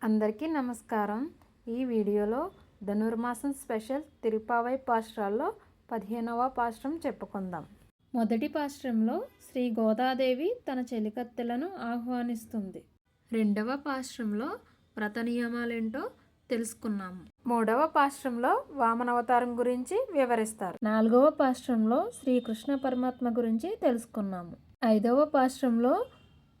అందరికీ నమస్కారం. ఈ వీడియోలో ధనుర్మాసం స్పెషల్ తిరుపావై పాశ్రాల్లో 15వ పాశ్రం చెప్పుకుందాం. మొదటి పాశ్రంలో శ్రీ గోదాదేవి తన చెలికత్తెలను ఆహ్వానిస్తుంది. రెండవ పాశ్రంలో వ్రత నియమాలేంటో తెలుసుకున్నాము. మూడవ పాశ్రంలో వామనవతారం గురించి వివరిస్తారు. నాలుగవ పాశ్రంలో శ్రీకృష్ణ పరమాత్మ గురించి తెలుసుకున్నాము. ఐదవ పాశ్రంలో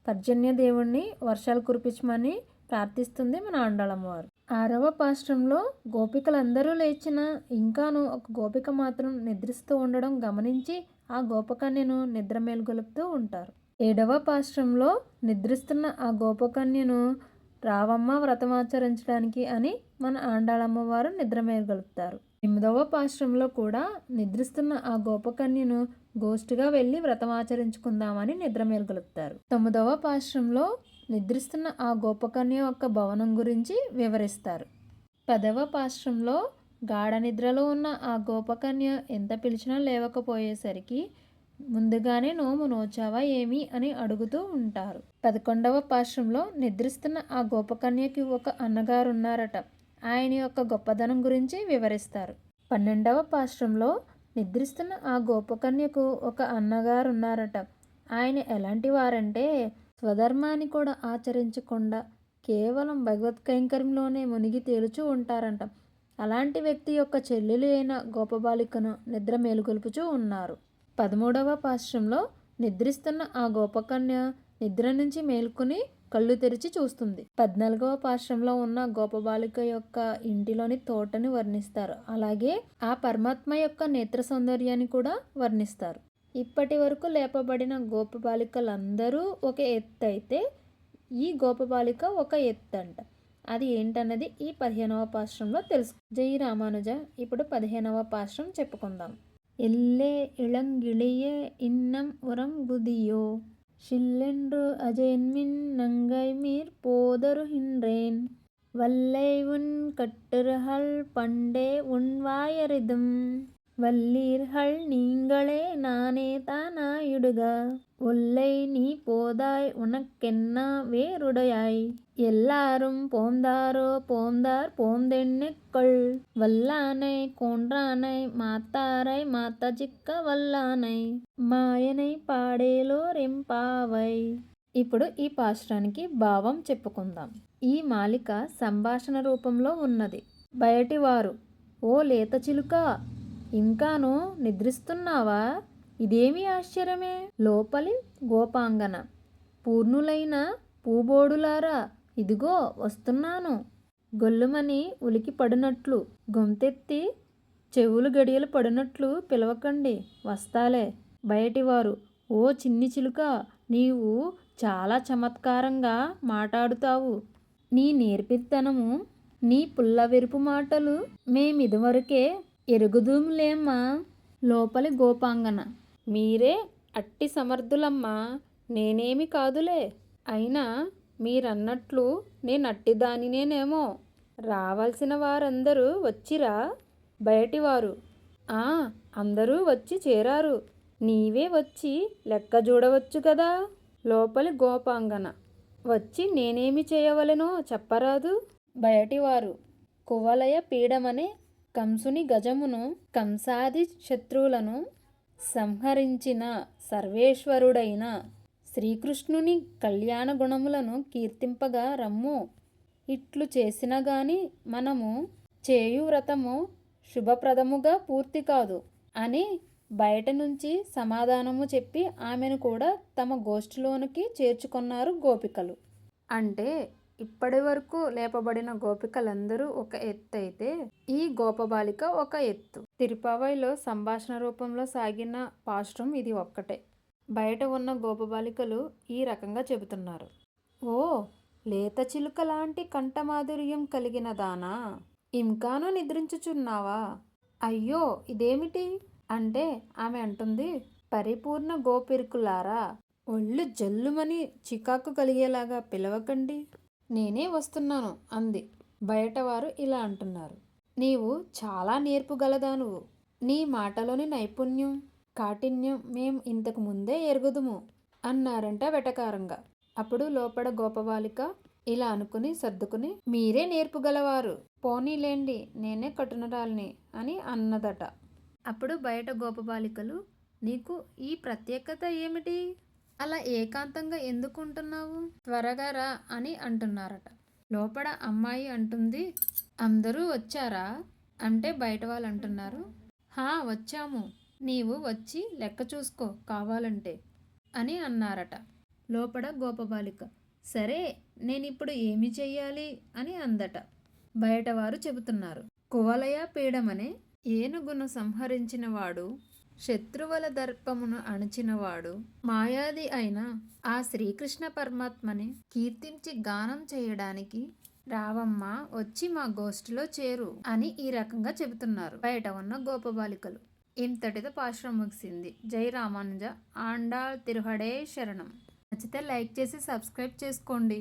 పర్జన్య దేవుణ్ణి వర్షాలు కురిపించమని ప్రార్థిస్తుంది మన ఆండాళమ్మవారు. ఆరవ పాశ్రంలో గోపికలందరూ లేచిన ఇంకాను ఒక గోపిక మాత్రం నిద్రిస్తూ ఉండడం గమనించి ఆ గోపకన్యను నిద్ర మేల్కొలుపుతూ ఉంటారు. ఏడవ పాశ్రంలో నిద్రిస్తున్న ఆ గోపకన్యను రావమ్మ వ్రతమాచరించడానికి అని మన ఆండాళమ్మవారు నిద్ర మేల్కొలుపుతారు. 8వ పాశ్రంలో కూడా నిద్రిస్తున్న ఆ గోపకన్యను గోష్ఠిగా వెళ్ళి వ్రతమాచరించుకుందామని నిద్ర మేల్కొలుపుతారు. 9వ పాశ్రంలో నిద్రిస్తున్న ఆ గోపకన్య యొక్క భవనం గురించి వివరిస్తారు. 10వ పాశ్రంలో గాఢ నిద్రలో ఉన్న ఆ గోపకన్య ఎంత పిలిచినా లేవకపోయేసరికి ముందుగానే నోము నోచావా ఏమి అని అడుగుతూ ఉంటారు. 11వ పాశ్రంలో నిద్రిస్తున్న ఆ గోపకన్యకి ఒక అన్నగారు ఉన్నారట. ఆయన యొక్క గొప్పదనం గురించి వివరిస్తారు. 12వ పాశ్రంలో నిద్రిస్తున్న ఆ గోపకన్యకు ఒక అన్నగారు ఉన్నారట. ఆయన ఎలాంటి వారంటే స్వధర్మాన్ని కూడా ఆచరించకుండా కేవలం భగవత్ కైంకర్యంలోనే మునిగి తేలుచూ ఉంటారంట. అలాంటి వ్యక్తి యొక్క చెల్లెలు అయిన గోపబాలికను నిద్ర మేలుకొల్పుచూ ఉన్నారు. 13వ పాశ్రంలో నిద్రిస్తున్న ఆ గోపకన్య నిద్ర నుంచి మేల్కొని కళ్ళు తెరిచి చూస్తుంది. 14వ పాశ్రంలో ఉన్న గోపబాలిక యొక్క ఇంటిలోని తోటని వర్ణిస్తారు. అలాగే ఆ పరమాత్మ యొక్క నేత్ర సౌందర్యాన్ని కూడా వర్ణిస్తారు. ఇప్పటి వరకు లేపబడిన గోపబాలికలందరూ ఒక ఎత్తు అయితే ఈ గోపబాలిక ఒక ఎత్తు అంట. అది ఏంటన్నది ఈ 15వ పాశ్రంలో తెలుసు. జై రామానుజ. ఇప్పుడు 15వ పాశ్రం చెప్పుకుందాం. ఎల్లే ఇళంగిళియే ఇన్నం ఉరం గుదియో షిల్లెండ్రు అజేన్మిన్ నంగై మీర్ పోదరు హిండ్రేన్ వల్లై ఉన్ కట్టుర్హల్ పండే ఉన్ వాయరిదం வல்லீர்கள் நீங்களே நானே தானாயிடுக ஒல்லை நீ போதாய் உனக்கென்ன வேறுடையாய் எல்லாரும் போந்தாரோ போந்தார் போந்தெண்ணிக்கொள் வல்லானை கோன்றானை மாத்தாரை మాతజిక్క వల్లానై మాయనై పాడేలో రెంపావై. ఇప్పుడు ఈ పాశ్రానికి భావం చెప్పుకుందాం. ఈ మాలిక సంభాషణ రూపంలో ఉన్నది. బయటివారు: ఓ లేత చిలుక, ఇంకాను నిద్రిస్తున్నావా? ఇదేమి ఆశ్చర్యమే. లోపలి గోపాంగన: పూర్ణులైన పూబోడులారా, ఇదిగో వస్తున్నాను. గొల్లుమని ఉలికి పడినట్లు గొంతెత్తి చెవులు గడియలు పడినట్లు పిలవకండి, వస్తాలే. బయటివారు: ఓ చిన్ని చిలుక, నీవు చాలా చమత్కారంగా మాట్లాడుతావు. నీ నేర్పితనము, నీ పుల్లవెరుపు మాటలు మేమిదివరకే ఎరుగుదుములేమ్మా. లోపలి గోపాంగన: మీరే అట్టి సమర్థులమ్మా, నేనేమి కాదులే. అయినా మీరన్నట్లు నేనట్టిదానినేనేమో. రావాల్సిన వారందరూ వచ్చిరా? బయటివారు: ఆ, అందరూ వచ్చి చేరారు. నీవే వచ్చి లెక్క చూడవచ్చు కదా. లోపలి గోపాంగన: వచ్చి నేనేమి చేయవలెనో చెప్పరాదు? బయటివారు: కువలయ పీడమనే కంసుని గజమును కంసాది శత్రువులను సంహరించిన సర్వేశ్వరుడైన శ్రీకృష్ణుని కళ్యాణ గుణములను కీర్తింపగా రమ్ము. ఇట్లు చేసిన గాని మనము చేయు వ్రతము శుభప్రదముగా పూర్తి కాదు అని బయట నుంచి సమాధానము చెప్పి ఆమెను కూడా తమ గోష్ఠిలోనికి చేర్చుకున్నారు గోపికలు. అంటే ఇప్పటి వరకు లేపబడిన గోపికలందరూ ఒక ఎత్తు అయితే ఈ గోపబాలిక ఒక ఎత్తు. తిరుపావైలో సంభాషణ రూపంలో సాగిన పాశ్రం ఇది ఒక్కటే. బయట ఉన్న గోపబాలికలు ఈ రకంగా చెబుతున్నారు: ఓ లేత చిలుక లాంటి కంఠమాధుర్యం కలిగిన దానా, ఇంకాను నిద్రించుచున్నావా? అయ్యో ఇదేమిటి అంటే ఆమె అంటుంది: పరిపూర్ణ గోపిరుకులారా, ఒళ్ళు జల్లుమని చికాకు కలిగేలాగా పిలవకండి, నేనే వస్తున్నాను అంది. బయటవారు ఇలా అంటున్నారు: నీవు చాలా నేర్పుగలదానువు. నీ మాటలోని నైపుణ్యం, కాఠిన్యం మేం ఇంతకు ముందే ఎరుగుదుము అన్నారంట వెటకారంగా. అప్పుడు లోపల గోపబాలిక: ఇలా అనుకుని సర్దుకుని మీరే నేర్పుగలవారు, పోనీలేండి నేనే కట్టునరాల్ని అని అన్నదట. అప్పుడు బయట గోపబాలికలు, నీకు ఈ ప్రత్యేకత ఏమిటి, అలా ఏకాంతంగా ఎందుకుంటున్నావు, త్వరగా రా అని అంటున్నారట. లోపల అమ్మాయి అంటుంది, అందరూ వచ్చారా అంటే బయట వాళ్ళు అంటున్నారు, హా వచ్చాము, నీవు వచ్చి లెక్క చూసుకో కావాలంటే అని అన్నారట. లోపల గోపబాలిక, సరే నేనిప్పుడు ఏమి చెయ్యాలి అని అందట. బయటవారు చెబుతున్నారు, కువలయ పీడమనే ఏనుగును సంహరించినవాడు, శత్రువుల దర్పమును అణచినవాడు, మాయాది అయిన ఆ శ్రీకృష్ణ పరమాత్మని కీర్తించి గానం చేయడానికి రావమ్మ, వచ్చి మా గోష్ఠిలో చేరు అని ఈ రకంగా చెబుతున్నారు బయట ఉన్న గోపబాలికలు. ఇంతటితో పాశ్రం ముగిసింది. జై రామానుజ. ఆండాళ్ తిరుహడే శరణం. నచ్చితే లైక్ చేసి సబ్స్క్రైబ్ చేసుకోండి.